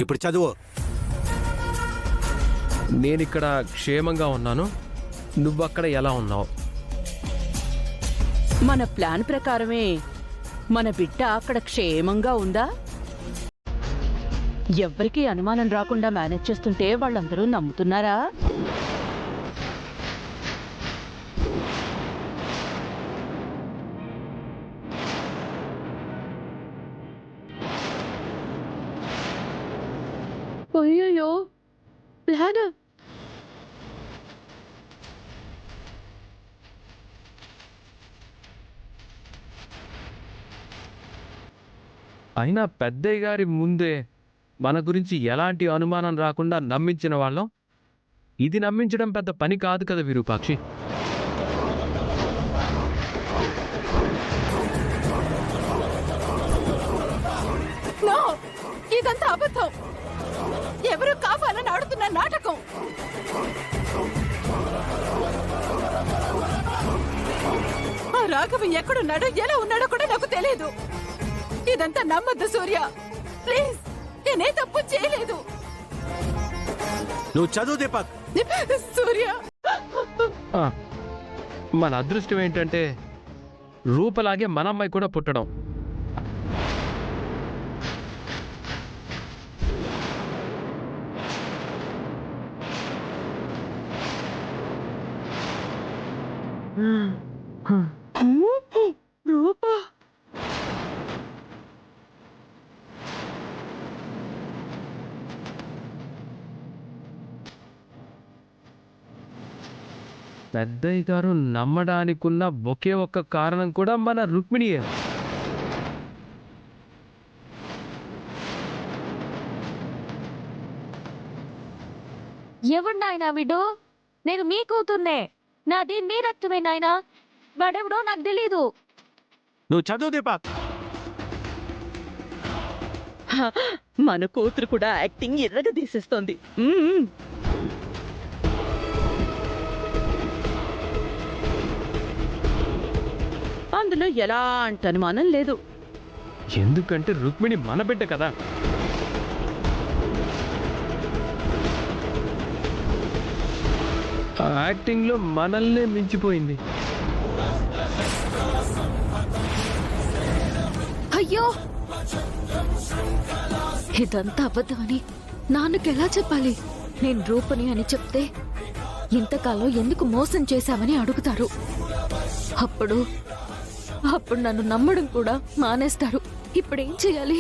ఇప్పుడు చదువు. నేనిక్కడ క్షేమంగా ఉన్నాను, నువ్వక్కడ ఎలా ఉన్నావు? మన ప్లాన్ ప్రకారమే మన బిడ్డ అక్కడ క్షేమంగా ఉందా? ఎవ్వరికీ అనుమానం రాకుండా మేనేజ్ చేస్తుంటే వాళ్ళందరూ నమ్ముతున్నారా? అయ్యయ్యో, ప్లాన్ అయినా పెద్దయ్య గారి ముందే మన గురించి ఎలాంటి అనుమానం రాకుండా నమ్మించిన వాళ్ళం. ఇది నమ్మించడం పెద్ద పని కాదు కదా విరూపాక్షి. నో, ఇదంతా అబద్ధం. ఎవరు కావాలని ఆడుతున్న నాటకం. ఆ రాఘవ ఎక్కడున్నాడో ఎలా ఉన్నాడో కూడా నాకు తెలియదు. ఇదంతా నమ్మద్దు సూర్య, ప్లీజ్. నేనే తప్పు చేయలేదు. నువ్వు చదువు దీపక్. సూర్య, మన అదృష్టం ఏంటంటే రూపలాగే మన అమ్మాయి కూడా పుట్టడం. రూపా, పెద్దయ్య గారు నమ్మడానికున్న ఒకే ఒక్క కారణం కూడా మన రుక్మిణియే. ఎవడు నాయనా వీడు? నేను మీ కూతుర్నే. నాది మీ రక్తమే నాయనా. వాడెవడో నాకు తెలీదు. నువ్వు చదువు దీపక్. మన కూతురు కూడా యాక్టింగ్ ఎర్రగా తీసేస్తోంది. అందులో ఎలాంటి అనుమానం లేదు. ఎందుకంటే రుక్మిణి మన బిడ్డ కదా. ఆ యాక్టింగ్లో మనల్నే మించిపోయింది. అయ్యో, ఇదంతా అబద్ధమని నాన్నకెలా చెప్పాలి? నేను రూపని అని చెప్తే ఇంతకాలం ఎందుకు మోసం చేశామని అడుగుతారు. అప్పుడు నన్ను నమ్మడం కూడా మానేస్తారు. ఇప్పుడేం చేయాలి?